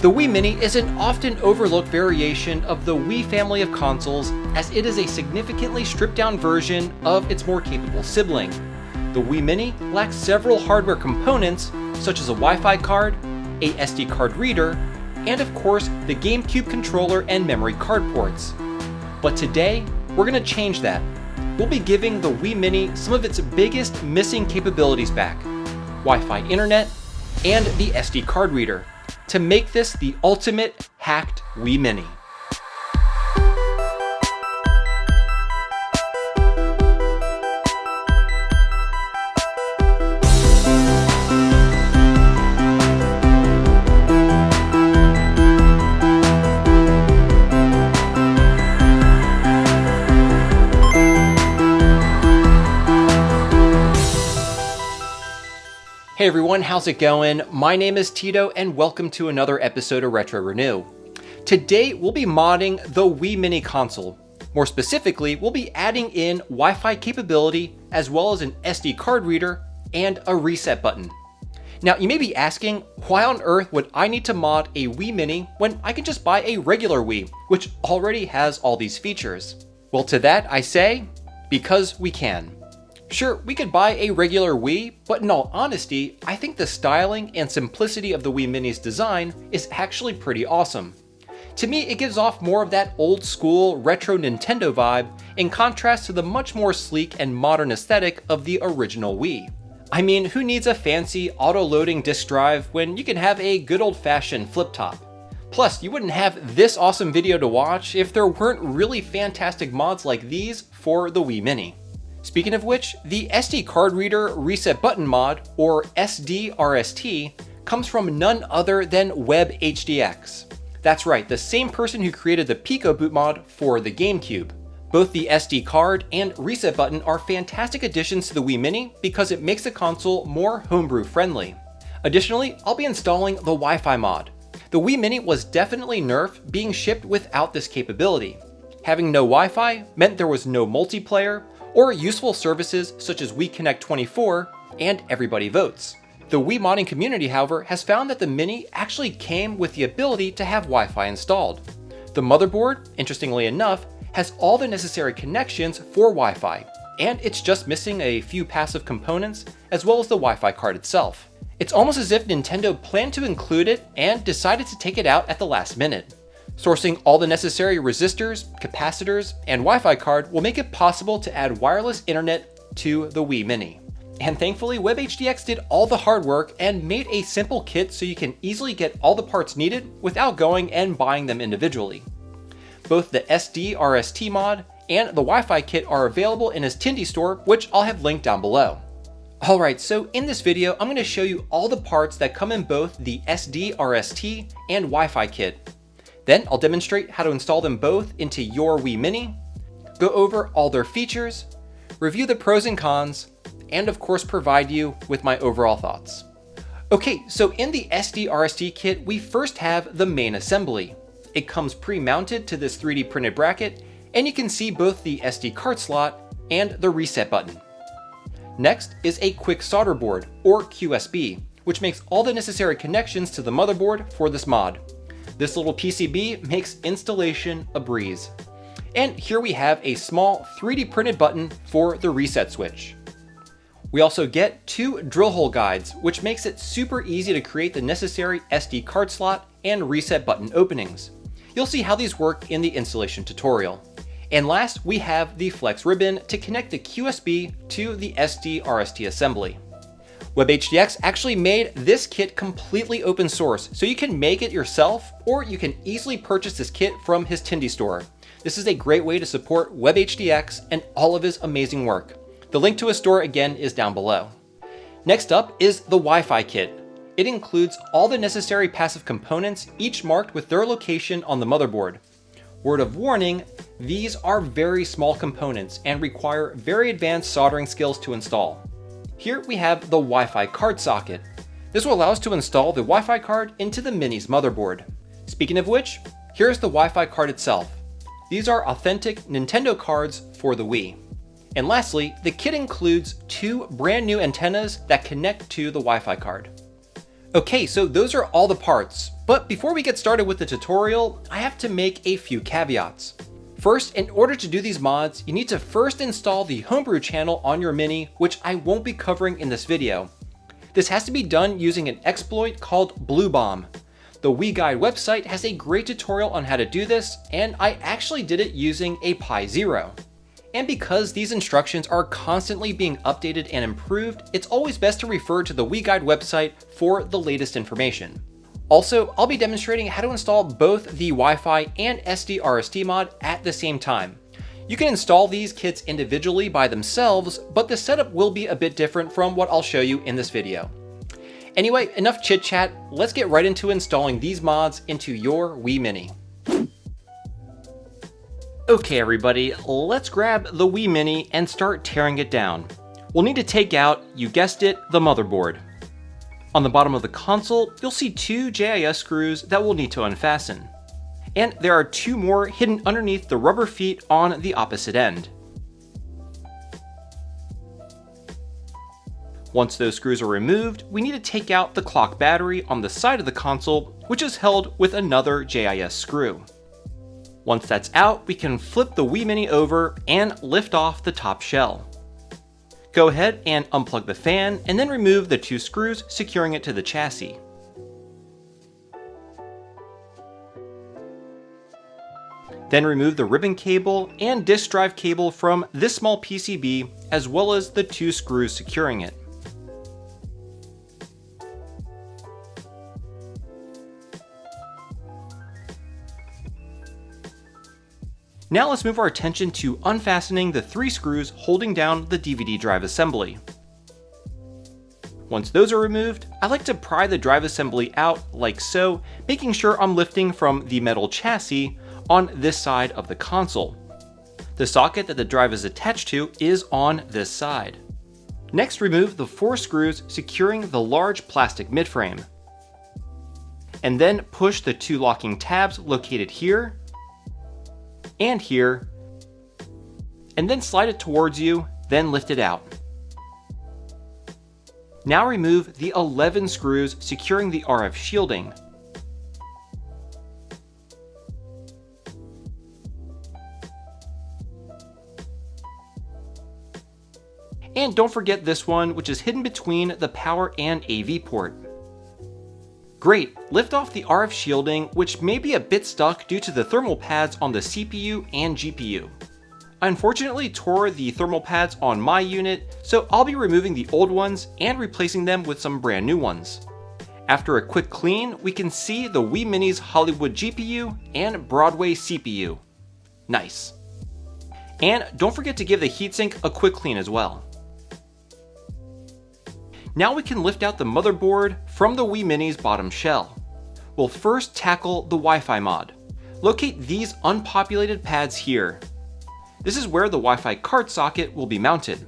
The Wii Mini is an often overlooked variation of the Wii family of consoles, as it is a significantly stripped down version of its more capable sibling. The Wii Mini lacks several hardware components such as a Wi-Fi card, a SD card reader, and of course the Gamecube controller and memory card ports. But today, we're going to change that. We'll be giving the Wii Mini some of its biggest missing capabilities back: Wi-Fi internet and the SD card reader, to make this the ultimate hacked Wii Mini. Hey everyone, how's it going? My name is Tito and welcome to another episode of Retro Renew. Today we'll be modding the Wii Mini console. More specifically, we'll be adding in Wi-Fi capability as well as an SD card reader and a reset button. Now you may be asking, why on earth would I need to mod a Wii Mini when I can just buy a regular Wii, which already has all these features? Well, to that I say, because we can. Sure, we could buy a regular Wii, but in all honesty, I think the styling and simplicity of the Wii Mini's design is actually pretty awesome. To me, it gives off more of that old school retro Nintendo vibe in contrast to the much more sleek and modern aesthetic of the original Wii. I mean, who needs a fancy auto-loading disk drive when you can have a good old-fashioned flip top? Plus, you wouldn't have this awesome video to watch if there weren't really fantastic mods like these for the Wii Mini. Speaking of which, the SD card reader reset button mod, or SDRST, comes from none other than WebHDX. That's right, the same person who created the Pico boot mod for the Gamecube. Both the SD card and reset button are fantastic additions to the Wii Mini because it makes the console more homebrew friendly. Additionally, I'll be installing the Wi-Fi mod. The Wii Mini was definitely nerfed being shipped without this capability. Having no Wi-Fi meant there was no multiplayer, or useful services such as Wii Connect 24 and Everybody Votes. The Wii modding community, however, has found that the Mini actually came with the ability to have Wi-Fi installed. The motherboard, interestingly enough, has all the necessary connections for Wi-Fi, and it's just missing a few passive components as well as the Wi-Fi card itself. It's almost as if Nintendo planned to include it and decided to take it out at the last minute. Sourcing all the necessary resistors, capacitors, and Wi-Fi card will make it possible to add wireless internet to the Wii Mini. And thankfully, WebHDX did all the hard work and made a simple kit so you can easily get all the parts needed without going and buying them individually. Both the SDRST Mod and the Wi-Fi kit are available in his Tindie store, which I'll have linked down below. Alright, so in this video, I'm going to show you all the parts that come in both the SDRST and Wi-Fi kit. Then I'll demonstrate how to install them both into your Wii Mini, go over all their features, review the pros and cons, and of course provide you with my overall thoughts. Okay, so in the SDRST kit, we first have the main assembly. It comes pre-mounted to this 3D printed bracket, and you can see both the SD card slot and the reset button. Next is a quick solder board, or QSB, which makes all the necessary connections to the motherboard for this mod. This little PCB makes installation a breeze. And here we have a small 3D printed button for the reset switch. We also get two drill hole guides, which makes it super easy to create the necessary SD card slot and reset button openings. You'll see how these work in the installation tutorial. And last, we have the flex ribbon to connect the QSB to the SDRST assembly. WebHDX actually made this kit completely open source, so you can make it yourself, or you can easily purchase this kit from his Tindie store. This is a great way to support WebHDX and all of his amazing work. The link to his store again is down below. Next up is the Wi-Fi kit. It includes all the necessary passive components, each marked with their location on the motherboard. Word of warning, these are very small components and require very advanced soldering skills to install. Here we have the Wi-Fi card socket. This will allow us to install the Wi-Fi card into the Mini's motherboard. Speaking of which, here's the Wi-Fi card itself. These are authentic Nintendo cards for the Wii. And lastly, the kit includes two brand new antennas that connect to the Wi-Fi card. Okay, so those are all the parts, but before we get started with the tutorial, I have to make a few caveats. First, in order to do these mods, you need to first install the Homebrew channel on your Mini, which I won't be covering in this video. This has to be done using an exploit called Blue Bomb. The Wii Guide website has a great tutorial on how to do this, and I actually did it using a Pi Zero. And because these instructions are constantly being updated and improved, it's always best to refer to the Wii Guide website for the latest information. Also, I'll be demonstrating how to install both the Wi-Fi and SDRST mod at the same time. You can install these kits individually by themselves, but the setup will be a bit different from what I'll show you in this video. Anyway, enough chit chat, let's get right into installing these mods into your Wii Mini. Okay everybody, let's grab the Wii Mini and start tearing it down. We'll need to take out, you guessed it, the motherboard. On the bottom of the console, you'll see two JIS screws that we'll need to unfasten. And there are two more hidden underneath the rubber feet on the opposite end. Once those screws are removed, we need to take out the clock battery on the side of the console, which is held with another JIS screw. Once that's out, we can flip the Wii Mini over and lift off the top shell. Go ahead and unplug the fan and then remove the two screws securing it to the chassis. Then remove the ribbon cable and disk drive cable from this small PCB as well as the two screws securing it. Now let's move our attention to unfastening the three screws holding down the DVD drive assembly. Once those are removed, I like to pry the drive assembly out like so, making sure I'm lifting from the metal chassis on this side of the console. The socket that the drive is attached to is on this side. Next, remove the four screws securing the large plastic midframe. And then push the two locking tabs located here and here, and then slide it towards you, then lift it out. Now remove the 11 screws securing the RF shielding. And don't forget this one, which is hidden between the power and AV port. Great, lift off the RF shielding, which may be a bit stuck due to the thermal pads on the CPU and GPU. I unfortunately tore the thermal pads on my unit, so I'll be removing the old ones and replacing them with some brand new ones. After a quick clean, we can see the Wii Mini's Hollywood GPU and Broadway CPU. Nice. And don't forget to give the heatsink a quick clean as well. Now we can lift out the motherboard from the Wii Mini's bottom shell. We'll first tackle the Wi-Fi mod. Locate these unpopulated pads here. This is where the Wi-Fi card socket will be mounted.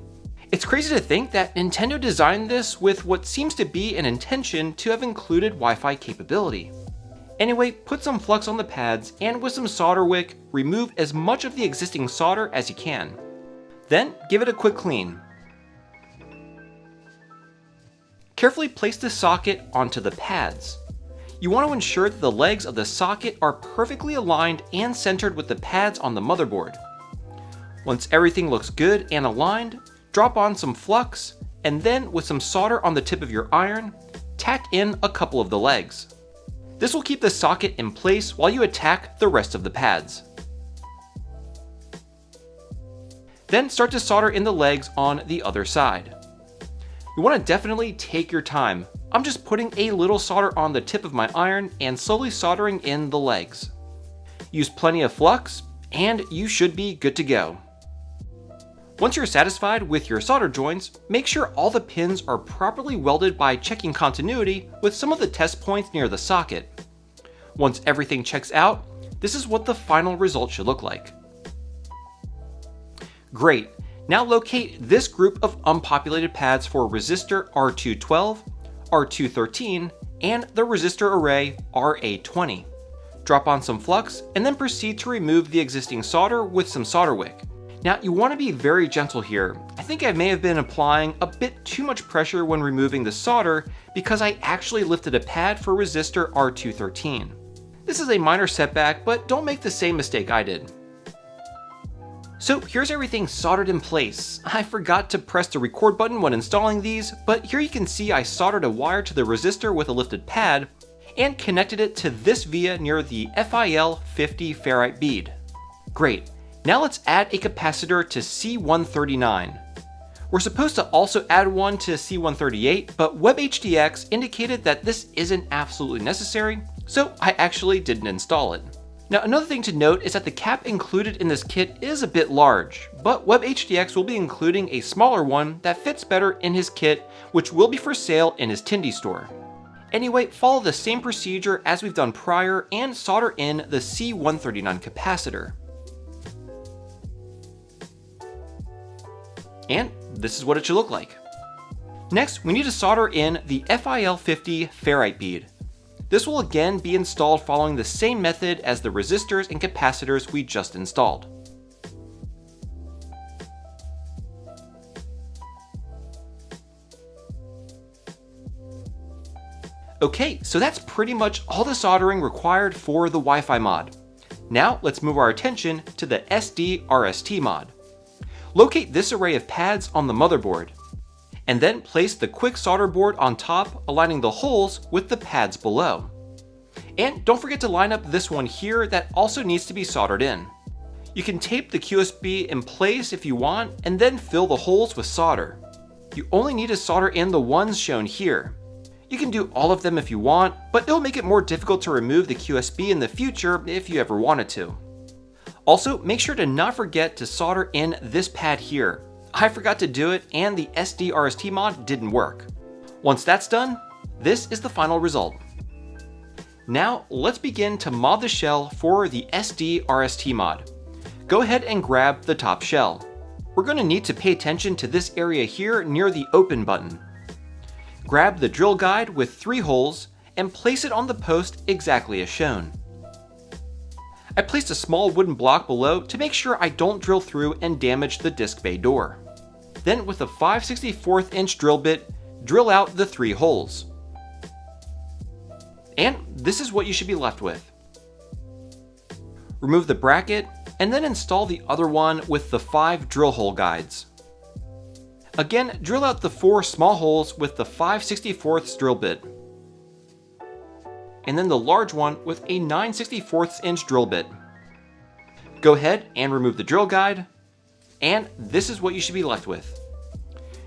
It's crazy to think that Nintendo designed this with what seems to be an intention to have included Wi-Fi capability. Anyway, put some flux on the pads and with some solder wick, remove as much of the existing solder as you can. Then give it a quick clean. Carefully place the socket onto the pads. You want to ensure that the legs of the socket are perfectly aligned and centered with the pads on the motherboard. Once everything looks good and aligned, drop on some flux, and then with some solder on the tip of your iron, tack in a couple of the legs. This will keep the socket in place while you attack the rest of the pads. Then start to solder in the legs on the other side. You want to definitely take your time. I'm just putting a little solder on the tip of my iron and slowly soldering in the legs. Use plenty of flux and you should be good to go. Once you're satisfied with your solder joints, make sure all the pins are properly welded by checking continuity with some of the test points near the socket. Once everything checks out, this is what the final result should look like. Great. Now locate this group of unpopulated pads for resistor R212, R213, and the resistor array RA20. Drop on some flux and then proceed to remove the existing solder with some solder wick. Now you want to be very gentle here. I think I may have been applying a bit too much pressure when removing the solder because I actually lifted a pad for resistor R213. This is a minor setback, but don't make the same mistake I did. So here's everything soldered in place. I forgot to press the record button when installing these, but here you can see I soldered a wire to the resistor with a lifted pad and connected it to this via near the FIL 50 ferrite bead. Great. Now let's add a capacitor to C139. We're supposed to also add one to C138, but WebHDX indicated that this isn't absolutely necessary, so I actually didn't install it. Now another thing to note is that the cap included in this kit is a bit large, but WebHDX will be including a smaller one that fits better in his kit, which will be for sale in his Tindie store. Anyway, follow the same procedure as we've done prior and solder in the C139 capacitor. And this is what it should look like. Next, we need to solder in the FIL 50 ferrite bead. This will again be installed following the same method as the resistors and capacitors we just installed. Okay, so that's pretty much all the soldering required for the Wi-Fi mod. Now let's move our attention to the SDRST mod. Locate this array of pads on the motherboard, and then place the quick solder board on top, aligning the holes with the pads below. And don't forget to line up this one here that also needs to be soldered in. You can tape the QSB in place if you want, and then fill the holes with solder. You only need to solder in the ones shown here. You can do all of them if you want, but it'll make it more difficult to remove the QSB in the future if you ever wanted to. Also, make sure to not forget to solder in this pad here. I forgot to do it and the SDRST mod didn't work. Once that's done, this is the final result. Now let's begin to mod the shell for the SDRST mod. Go ahead and grab the top shell. We're going to need to pay attention to this area here near the open button. Grab the drill guide with 3 holes and place it on the post exactly as shown. I placed a small wooden block below to make sure I don't drill through and damage the disc bay door. Then with a 5/64 inch drill bit, drill out the 3 holes. And this is what you should be left with. Remove the bracket and then install the other one with the 5 drill hole guides. Again, drill out the 4 small holes with the 5/64 drill bit. And then the large one with a 9/64 inch drill bit. Go ahead and remove the drill guide, and this is what you should be left with.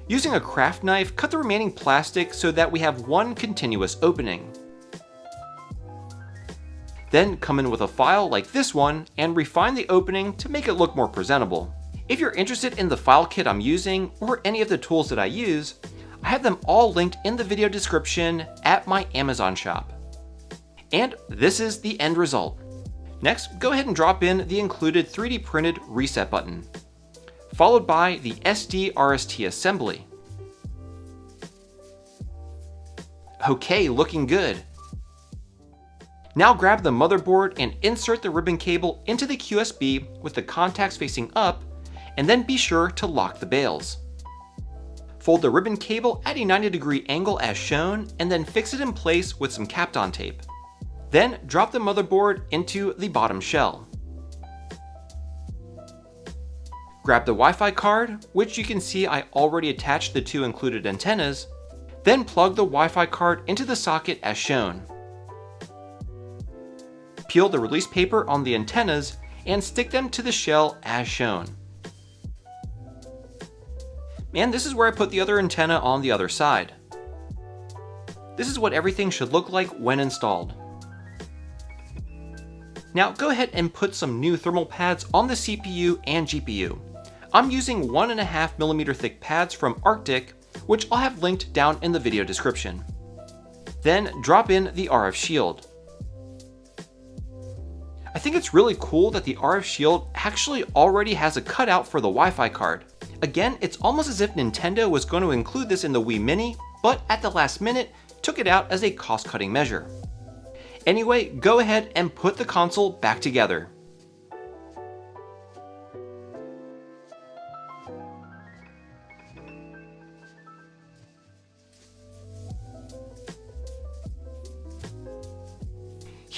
Using a craft knife, cut the remaining plastic so that we have one continuous opening. Then come in with a file like this one and refine the opening to make it look more presentable. If you're interested in the file kit I'm using or any of the tools that I use, I have them all linked in the video description at my Amazon shop. And this is the end result. Next, go ahead and drop in the included 3D printed reset button, followed by the SDRST assembly. Okay, looking good. Now grab the motherboard and insert the ribbon cable into the QSB with the contacts facing up, and then be sure to lock the bails. Fold the ribbon cable at a 90-degree angle as shown, and then fix it in place with some Kapton tape. Then drop the motherboard into the bottom shell. Grab the Wi-Fi card, which you can see I already attached the 2 included antennas, then plug the Wi-Fi card into the socket as shown. Peel the release paper on the antennas and stick them to the shell as shown. And this is where I put the other antenna on the other side. This is what everything should look like when installed. Now go ahead and put some new thermal pads on the CPU and GPU. I'm using 1.5mm thick pads from Arctic, which I'll have linked down in the video description. Then drop in the RF shield. I think it's really cool that the RF shield actually already has a cutout for the Wi-Fi card. Again, it's almost as if Nintendo was going to include this in the Wii Mini, but at the last minute took it out as a cost-cutting measure. Anyway, go ahead and put the console back together.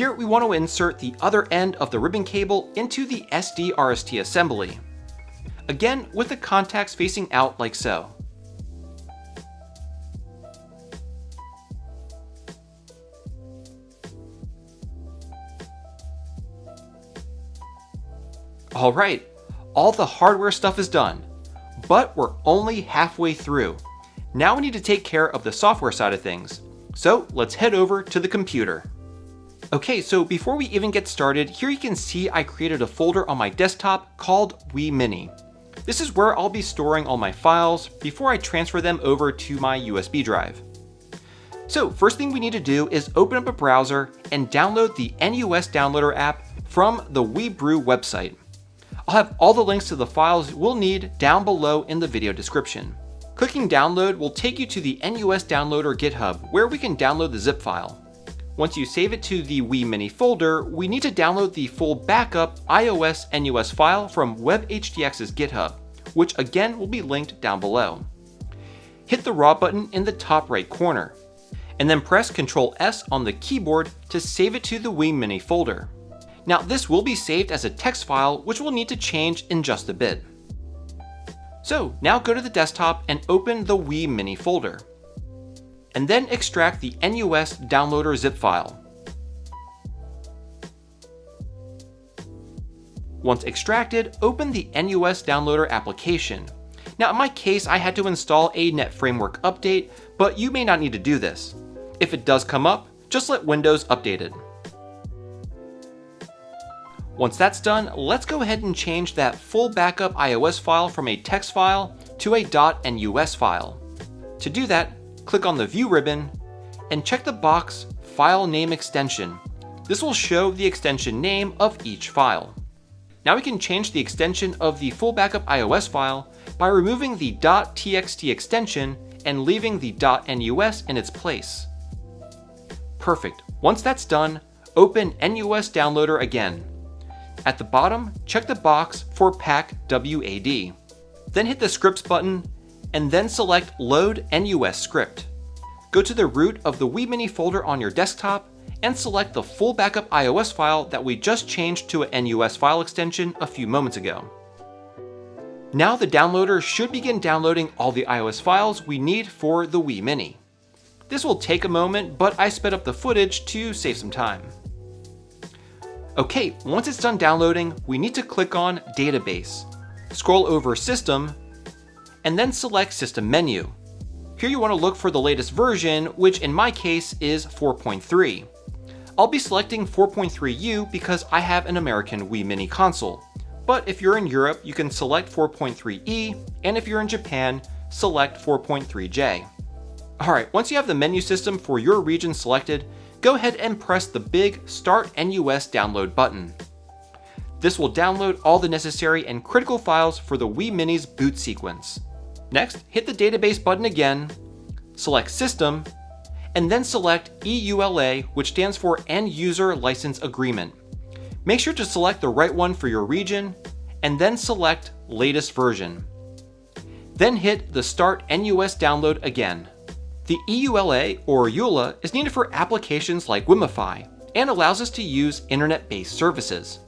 Here we want to insert the other end of the ribbon cable into the SDRST assembly. Again, with the contacts facing out like so. Alright, all the hardware stuff is done, but we're only halfway through. Now we need to take care of the software side of things, so let's head over to the computer. Okay, so before we even get started, here you can see I created a folder on my desktop called Wii Mini. This is where I'll be storing all my files before I transfer them over to my USB drive. So first thing we need to do is open up a browser and download the NUS Downloader app from the Homebrew website. I'll have all the links to the files we'll need down below in the video description. Clicking download will take you to the NUS Downloader GitHub where we can download the zip file. Once you save it to the Wii Mini folder, we need to download the full backup iOS NUS file from WebHDX's GitHub, which again will be linked down below. Hit the raw button in the top right corner, and then press Ctrl S on the keyboard to save it to the Wii Mini folder. Now this will be saved as a text file, which we'll need to change in just a bit. So now go to the desktop and open the Wii Mini folder, and then extract the NUS Downloader zip file. Once extracted, open the NUS Downloader application. Now in my case, I had to install a Net Framework update, but you may not need to do this. If it does come up, just let Windows update it. Once that's done, let's go ahead and change that full backup iOS file from a text file to a .NUS file. To do that, click on the View ribbon and check the box File Name Extension. This will show the extension name of each file. Now we can change the extension of the full backup iOS file by removing the .txt extension and leaving the .NUS in its place. Perfect. Once that's done, open NUS Downloader again. At the bottom, check the box for Pack WAD. Then hit the Scripts button and then select Load NUS Script. Go to the root of the Wii Mini folder on your desktop and select the full backup iOS file that we just changed to a NUS file extension a few moments ago. Now the downloader should begin downloading all the iOS files we need for the Wii Mini. This will take a moment, but I sped up the footage to save some time. Okay, once it's done downloading, we need to click on Database. Scroll over System, and then select System Menu. Here you want to look for the latest version, which in my case is 4.3. I'll be selecting 4.3U because I have an American Wii Mini console. But if you're in Europe, you can select 4.3E, and if you're in Japan, select 4.3J. Alright, once you have the menu system for your region selected, go ahead and press the big Start NUS Download button. This will download all the necessary and critical files for the Wii Mini's boot sequence. Next, hit the Database button again, select System, and then select EULA, which stands for End User License Agreement. Make sure to select the right one for your region, and then select Latest Version. Then hit the Start NUS Download again. The EULA or EULA is needed for applications like WiMiFi and allows us to use internet-based services.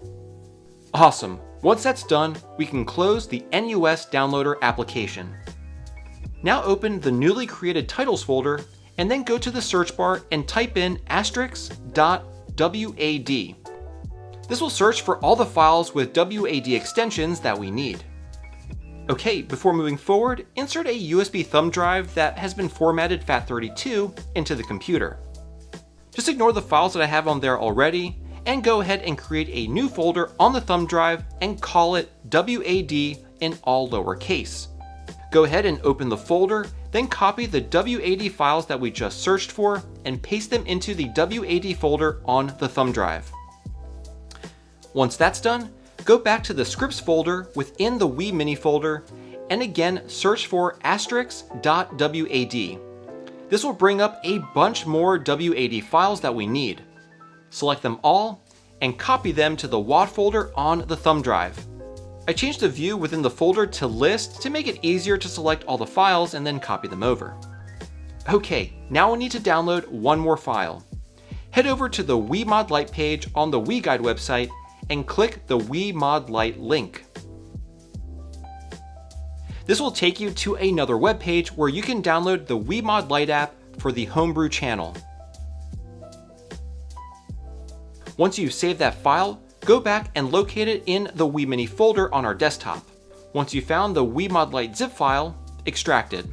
Awesome. Once that's done, we can close the NUS Downloader application. Now open the newly created titles folder and then go to the search bar and type in *.wad. This will search for all the files with WAD extensions that we need. Okay, before moving forward, insert a USB thumb drive that has been formatted FAT32 into the computer. Just ignore the files that I have on there already, and go ahead and create a new folder on the thumb drive and call it WAD in all lowercase. Go ahead and open the folder, then copy the WAD files that we just searched for and paste them into the WAD folder on the thumb drive. Once that's done, go back to the scripts folder within the Wii Mini folder and again search for *.wad. This will bring up a bunch more WAD files that we need. Select them all and copy them to the WAD folder on the thumb drive. I changed the view within the folder to list to make it easier to select all the files and then copy them over. Okay, now we need to download one more file. head over to the Wii Mod Lite page on the Wii Guide website and click the Wii Mod Lite link. This will take you to another web page where you can download the Wii Mod Lite app for the Homebrew channel. Once you've saved that file, go back and locate it in the Wii Mini folder on our desktop. Once you've found the Wii Mod Lite zip file, extract it.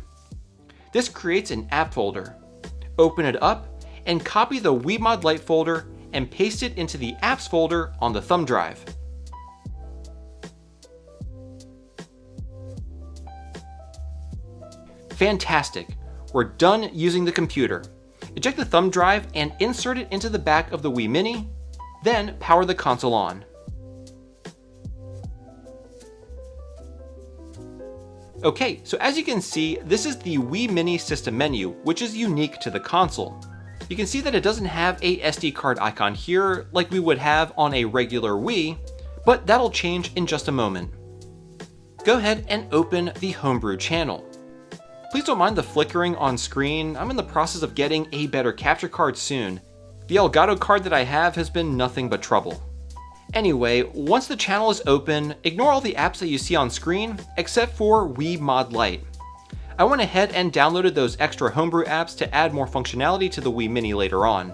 This creates an app folder. Open it up and copy the Wii Mod Lite folder and paste it into the apps folder on the thumb drive. Fantastic! We're done using the computer. Eject the thumb drive and insert it into the back of the Wii Mini, then power the console on. Okay, so as you can see, this is the Wii Mini system menu, which is unique to the console. You can see that it doesn't have a SD card icon here like we would have on a regular Wii, but that'll change in just a moment. Go ahead and open the Homebrew channel. Please don't mind the flickering on screen. I'm in the process of getting a better capture card soon. The Elgato card that I have has been nothing but trouble. Anyway, once the channel is open, ignore all the apps that you see on screen, except for Wii Mod Lite. I went ahead and downloaded those extra Homebrew apps to add more functionality to the Wii Mini later on.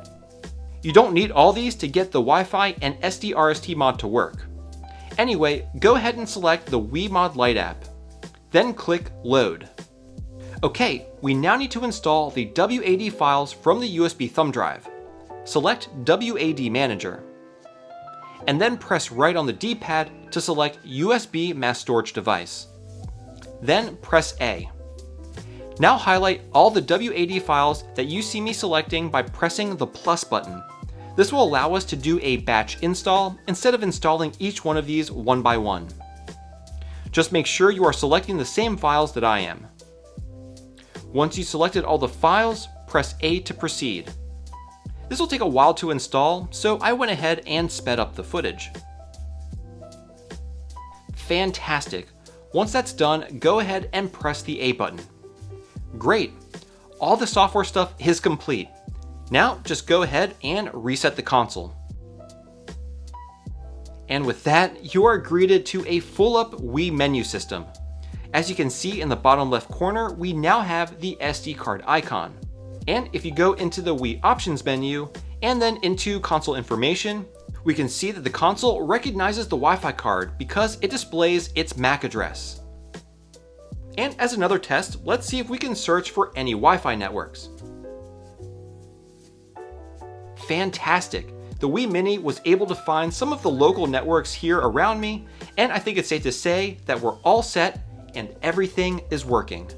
You don't need all these to get the Wi-Fi and SDRST mod to work. Anyway, go ahead and select the Wii Mod Lite app. Then click Load. Okay, we now need to install the WAD files from the USB thumb drive. Select WAD Manager. And then press right on the D-pad to select USB Mass Storage Device. Then press A. Now highlight all the WAD files that you see me selecting by pressing the plus button. This will allow us to do a batch install instead of installing each one of these one by one. Just make sure you are selecting the same files that I am. Once you selected all the files, press A to proceed. This will take a while to install, so I went ahead and sped up the footage. Fantastic! Once that's done, go ahead and press the A button. Great! All the software stuff is complete. Now just go ahead and reset the console. And with that, you are greeted to a full-up Wii menu system. As you can see in the bottom left corner, we now have the SD card icon. And if you go into the Wii options menu and then into console information, we can see that the console recognizes the Wi-Fi card because it displays its MAC address. And as another test, let's see if we can search for any Wi-Fi networks. Fantastic! The Wii Mini was able to find some of the local networks here around me, and I think it's safe to say that we're all set and everything is working.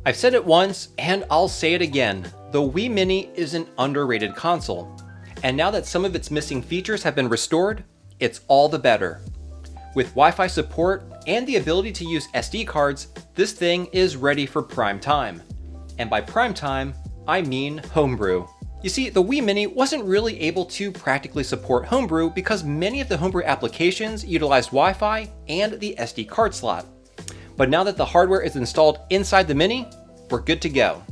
I've said it once, and I'll say it again. The Wii Mini is an underrated console. And now that some of its missing features have been restored, it's all the better. With Wi-Fi support and the ability to use SD cards, this thing is ready for prime time. And by prime time, I mean Homebrew. You see, the Wii Mini wasn't really able to practically support Homebrew because many of the Homebrew applications utilized Wi-Fi and the SD card slot. But now that the hardware is installed inside the Mini, we're good to go.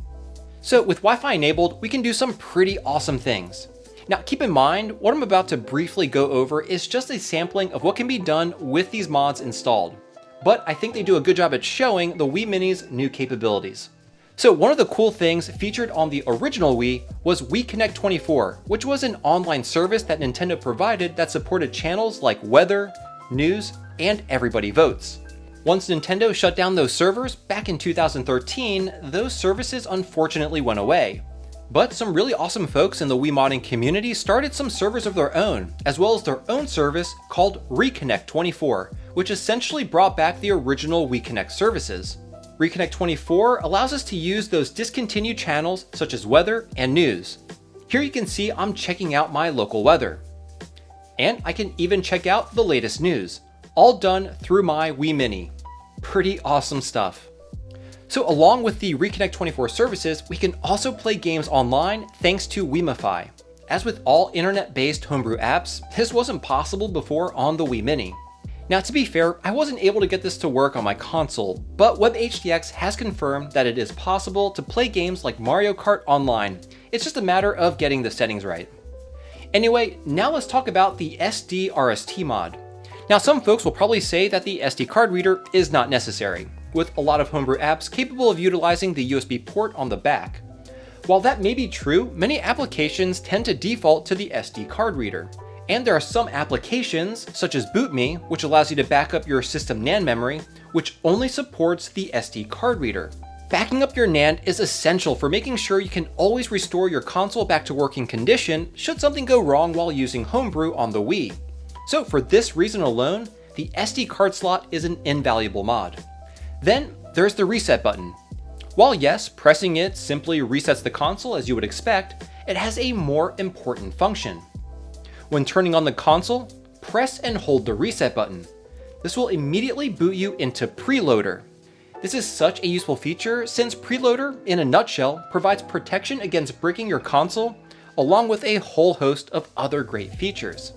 So with Wi-Fi enabled, we can do some pretty awesome things. Now keep in mind, what I'm about to briefly go over is just a sampling of what can be done with these mods installed. But I think they do a good job at showing the Wii Mini's new capabilities. So one of the cool things featured on the original Wii was Wii Connect 24, which was an online service that Nintendo provided that supported channels like weather, news, and Everybody Votes. Once Nintendo shut down those servers back in 2013, those services unfortunately went away. But some really awesome folks in the Wii modding community started some servers of their own, as well as their own service called Reconnect 24, which essentially brought back the original Wii Connect services. Reconnect 24 allows us to use those discontinued channels such as weather and news. Here you can see I'm checking out my local weather. And I can even check out the latest news, all done through my Wii Mini. Pretty awesome stuff. So along with the Reconnect 24 services, we can also play games online thanks to Wiimify. As with all internet-based homebrew apps, this wasn't possible before on the Wii Mini. Now to be fair, I wasn't able to get this to work on my console, but WebHDX has confirmed that it is possible to play games like Mario Kart online, It's just a matter of getting the settings right. Anyway, now let's talk about the SDRST mod. Now some folks will probably say that the SD card reader is not necessary, with a lot of Homebrew apps capable of utilizing the USB port on the back. While that may be true, many applications tend to default to the SD card reader. And there are some applications, such as BootMe, which allows you to back up your system NAND memory, which only supports the SD card reader. Backing up your NAND is essential for making sure you can always restore your console back to working condition should something go wrong while using Homebrew on the Wii. So for this reason alone, the SD card slot is an invaluable mod. Then there's the reset button. While yes, pressing it simply resets the console as you would expect, it has a more important function. When turning on the console, press and hold the reset button. This will immediately boot you into Preloader. This is such a useful feature since Preloader, in a nutshell, provides protection against breaking your console, along with a whole host of other great features.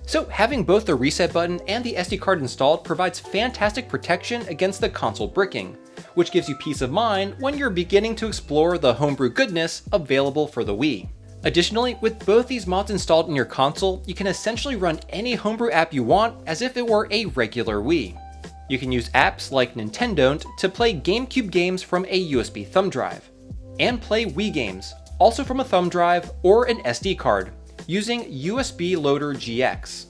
So having both the reset button and the SD card installed provides fantastic protection against the console bricking, which gives you peace of mind when you're beginning to explore the Homebrew goodness available for the Wii. Additionally, with both these mods installed in your console, you can essentially run any Homebrew app you want as if it were a regular Wii. You can use apps like Nintnedo to play Gamecube games from a USB thumb drive, and play Wii games, also from a thumb drive or an SD card, using USB Loader GX.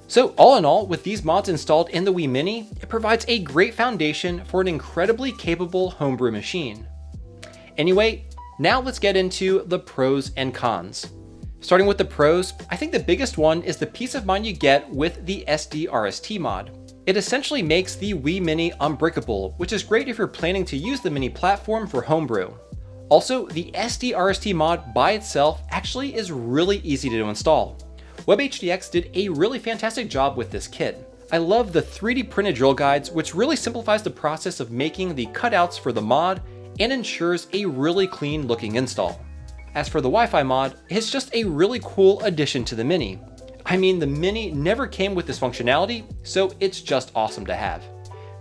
So all in all, with these mods installed in the Wii Mini, it provides a great foundation for an incredibly capable Homebrew machine. Anyway, now let's get into the pros and cons. Starting with the pros, I think the biggest one is the peace of mind you get with the SDRST mod. It essentially makes the Wii Mini unbreakable, which is great if you're planning to use the Mini platform for Homebrew. Also, the SDRST mod by itself actually is really easy to install. WebHDX did a really fantastic job with this kit. I love the 3D printed drill guides, which really simplifies the process of making the cutouts for the mod and ensures a really clean looking install. As for the Wi-Fi mod, it's just a really cool addition to the Mini. I mean, the Mini never came with this functionality, so it's just awesome to have.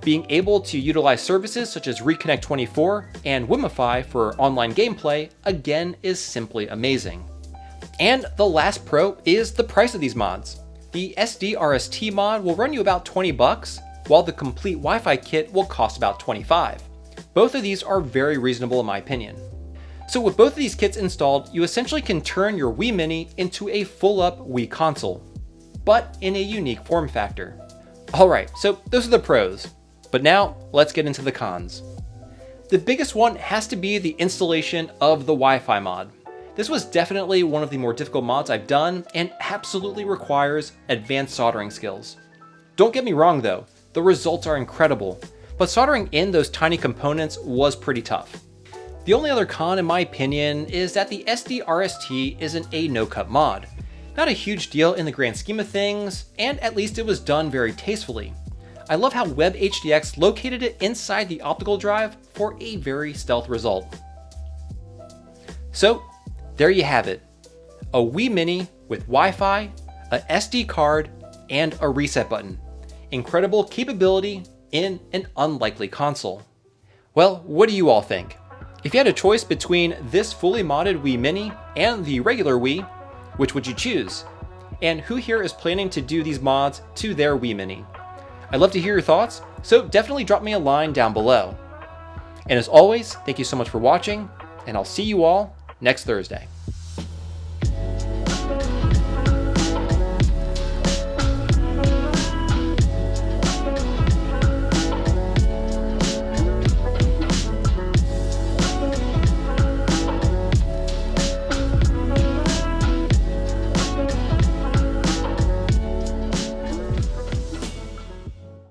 Being able to utilize services such as Reconnect24 and WiMi for online gameplay, again, is simply amazing. And the last pro is the price of these mods. The SDRST mod will run you about $20, while the complete Wi-Fi kit will cost about $25. Both of these are very reasonable in my opinion. So with both of these kits installed, you essentially can turn your Wii Mini into a full-up Wii console, but in a unique form factor. Alright, so those are the pros, but now let's get into the cons. The biggest one has to be the installation of the Wi-Fi mod. This was definitely one of the more difficult mods I've done and absolutely requires advanced soldering skills. Don't get me wrong though, the results are incredible, but soldering in those tiny components was pretty tough. The only other con in my opinion is that the SDRST isn't a no-cut mod. Not a huge deal in the grand scheme of things, and at least it was done very tastefully. I love how WebHDX located it inside the optical drive for a very stealth result. So, there you have it. A Wii Mini with Wi-Fi, a SD card, and a reset button. Incredible capability in an unlikely console. Well, what do you all think? If you had a choice between this fully modded Wii Mini and the regular Wii, which would you choose? And who here is planning to do these mods to their Wii Mini? I'd love to hear your thoughts, so definitely drop me a line down below. And as always, thank you so much for watching, and I'll see you all next Thursday.